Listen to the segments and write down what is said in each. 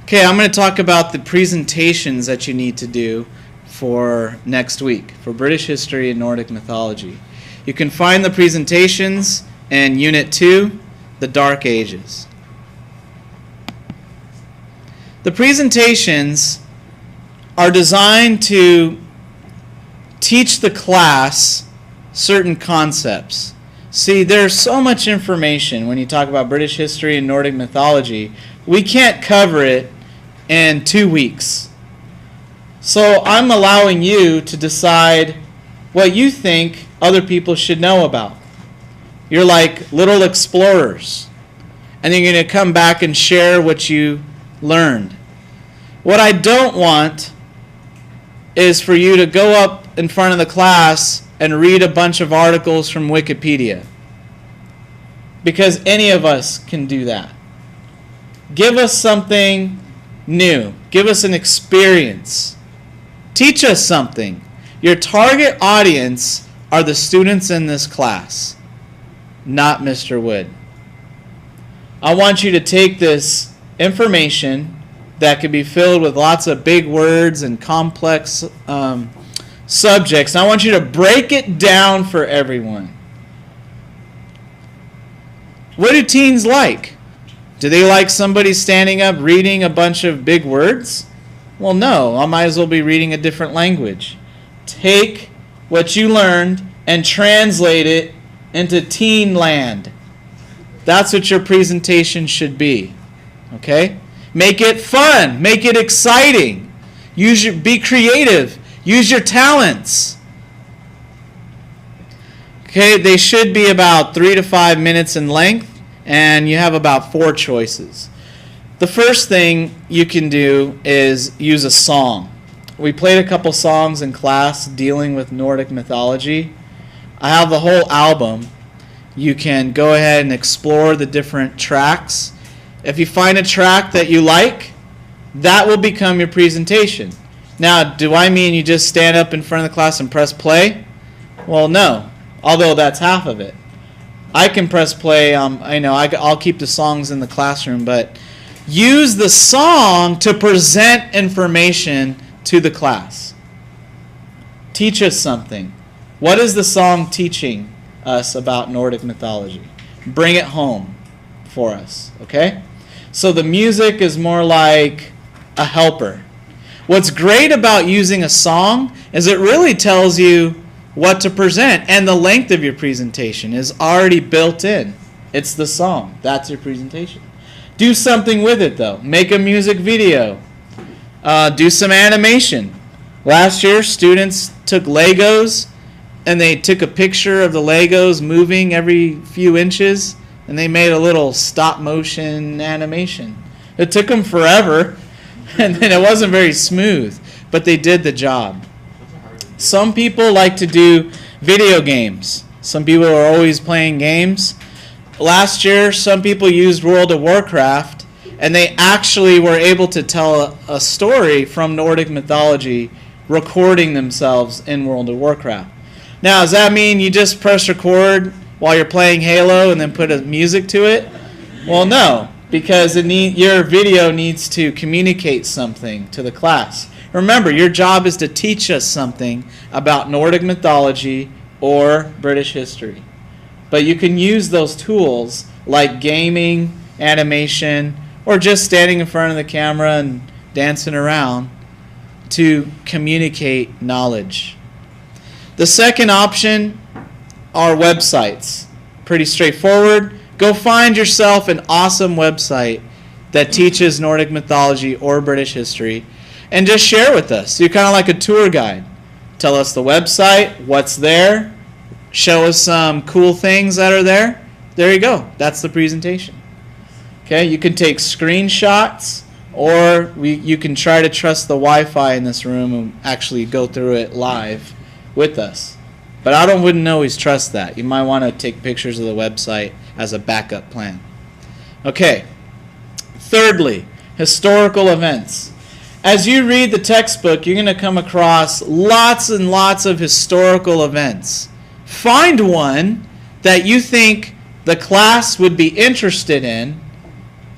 Okay, I'm going to talk about the presentations that you need to do for next week for British history and Nordic mythology. You can find the presentations in Unit 2, The Dark Ages. The presentations are designed to teach the class certain concepts. See, there's so much information when you talk about British history and Nordic mythology. We can't cover it in 2 weeks. So I'm allowing you to decide what you think other people should know about. You're like little explorers. And then you're going to come back and share what you learned. What I don't want is for you to go up in front of the class and read a bunch of articles from Wikipedia. Because any of us can do that. Give us something new. Give us an experience. Teach us something. Your target audience are the students in this class, not Mr. Wood. I want you to take this information that can be filled with lots of big words and complex subjects, and I want you to break it down for everyone. What do teens like? Do they like somebody standing up reading a bunch of big words? Well, no. I might as well be reading a different language. Take what you learned and translate it into teen land. That's what your presentation should be. Okay? Make it fun. Make it exciting. Be creative. Use your talents. Okay, they should be about 3 to 5 minutes in length. And you have about 4 choices. The first thing you can do is use a song. We played a couple songs in class dealing with Nordic mythology. I have the whole album. You can go ahead and explore the different tracks. If you find a track that you like, that will become your presentation. Now, do I mean you just stand up in front of the class and press play? Well, no, although that's half of it. I can press play. I'll keep the songs in the classroom, but use the song to present information to the class. Teach us something. What is the song teaching us about Nordic mythology? Bring it home for us, okay? So the music is more like a helper. What's great about using a song is it really tells you what to present, and the length of your presentation is already built in. It's the song. That's your presentation. Do something with it, though. Make a music video. Do some animation. Last year, students took Legos, and they took a picture of the Legos moving every few inches, and they made a little stop-motion animation. It took them forever, and then it wasn't very smooth, but they did the job. Some people like to do video games. Some people are always playing games. Last year, some people used World of Warcraft, and they actually were able to tell a story from Nordic mythology, recording themselves in World of Warcraft. Now, does that mean you just press record while you're playing Halo and then put a music to it? Well, no, because your video needs to communicate something to the class. Remember, your job is to teach us something about Nordic mythology or British history. But you can use those tools like gaming, animation, or just standing in front of the camera and dancing around to communicate knowledge. The second option are websites. Pretty straightforward. Go find yourself an awesome website that teaches Nordic mythology or British history, and just share with us. You're kind of like a tour guide. Tell us the website, what's there, show us some cool things that are there. There you go. That's the presentation. Okay, you can take screenshots, or you can try to trust the Wi-Fi in this room and actually go through it live with us. But I wouldn't always trust that. You might want to take pictures of the website as a backup plan. Okay. Thirdly, historical events. As you read the textbook, you're going to come across lots and lots of historical events. Find one that you think the class would be interested in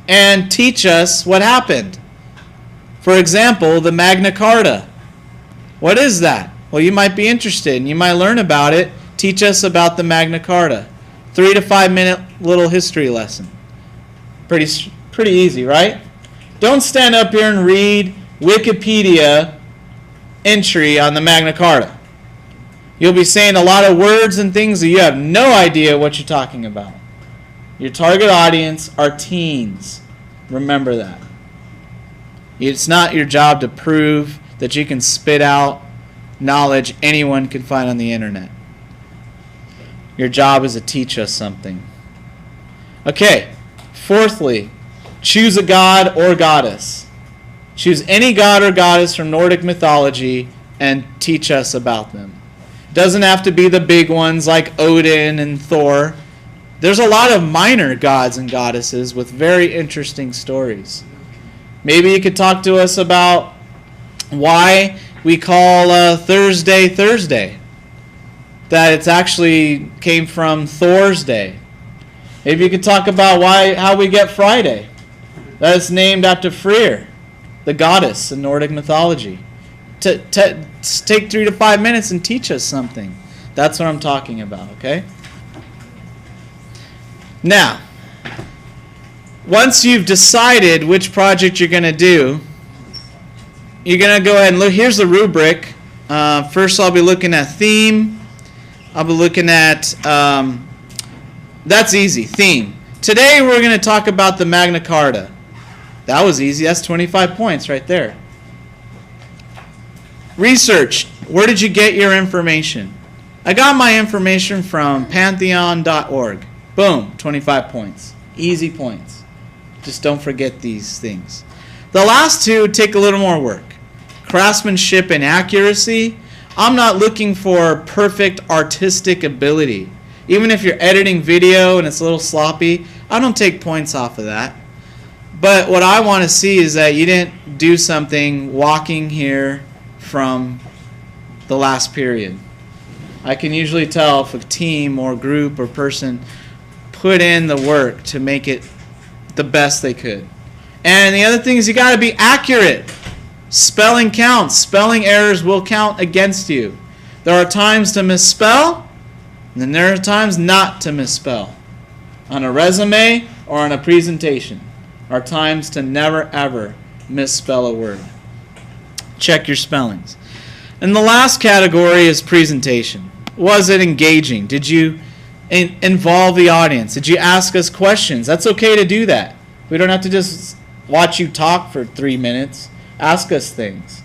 and teach us what happened. For example, the Magna Carta. What is that? Well, you might be interested and you might learn about it. Teach us about the Magna Carta. 3 to 5 minute little history lesson. Pretty easy, right? Don't stand up here and read Wikipedia entry on the Magna Carta. You'll be saying a lot of words and things that you have no idea what you're talking about. Your target audience are teens. Remember that. It's not your job to prove that you can spit out knowledge anyone can find on the internet. Your job is to teach us something. Okay, fourthly, choose a god or goddess. Choose any god or goddess from Nordic mythology and teach us about them. Doesn't have to be the big ones like Odin and Thor. There's a lot of minor gods and goddesses with very interesting stories. Maybe you could talk to us about why we call Thursday Thursday. That it's actually came from Thor's Day. Maybe you could talk about how we get Friday. That is named after Freyr, the goddess in Nordic mythology. Take 3 to 5 minutes and teach us something. That's what I'm talking about, okay? Now, once you've decided which project you're going to do, you're going to go ahead and look. Here's the rubric. First, I'll be looking at theme. I'll be looking at, that's easy, theme. Today, we're going to talk about the Magna Carta. That was easy. That's 25 points right there. Research. Where did you get your information? I got my information from pantheon.org. Boom, 25 points. Easy points. Just don't forget these things. The last two take a little more work. Craftsmanship and accuracy. I'm not looking for perfect artistic ability. Even if you're editing video and it's a little sloppy, I don't take points off of that. But what I want to see is that you didn't do something walking here from the last period. I can usually tell if a team or group or person put in the work to make it the best they could. And the other thing is you got to be accurate. Spelling counts. Spelling errors will count against you. There are times to misspell, and then there are times not to misspell. On a resume or on a presentation, are times to never ever misspell a word. Check your spellings. And the last category is presentation. Was it engaging? Did you involve the audience? Did you ask us questions? That's okay to do that. We don't have to just watch you talk for 3 minutes. Ask us things.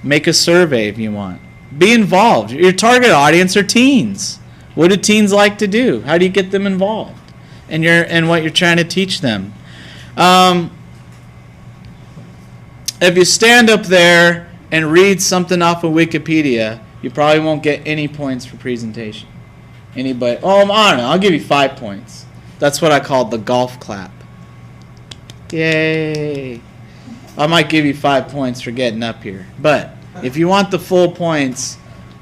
Make a survey if you want. Be involved. Your target audience are teens. What do teens like to do? How do you get them involved in what you're trying to teach them? If you stand up there and read something off of Wikipedia, you probably won't get any points for presentation. Anybody? Oh, I don't know. I'll give you 5 points. That's what I call the golf clap. Yay. I might give you 5 points for getting up here. But if you want the full points,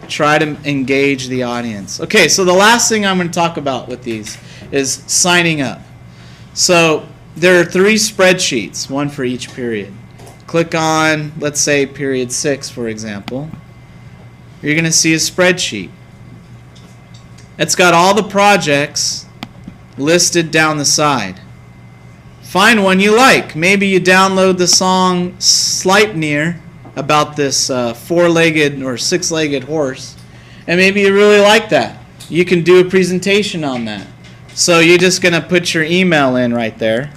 try to engage the audience. Okay, so the last thing I'm going to talk about with these is signing up. So there are 3 spreadsheets, one for each period. Click on, let's say, period 6, for example. You're going to see a spreadsheet. It's got all the projects listed down the side. Find one you like. Maybe you download the song Sleipnir about this 4-legged or 6-legged horse, and maybe you really like that. You can do a presentation on that. So you're just going to put your email in right there.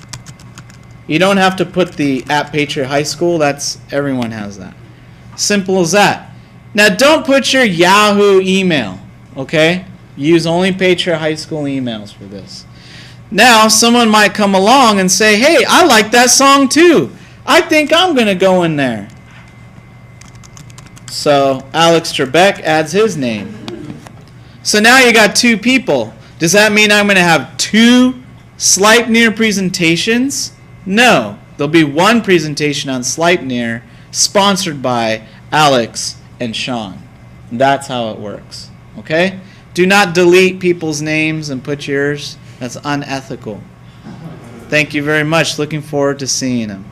You don't have to put the @Patriot High School. Everyone has that. Simple as that. Now don't put your Yahoo email, okay? Use only Patriot High School emails for this. Now someone might come along and say, hey, I like that song too. I think I'm going to go in there. So Alex Trebek adds his name. So now you got 2 people. Does that mean I'm going to have 2 Sleipnir presentations? No. There'll be 1 presentation on Sleipnir sponsored by Alex and Sean. That's how it works. Okay? Do not delete people's names and put yours. That's unethical. Thank you very much. Looking forward to seeing them.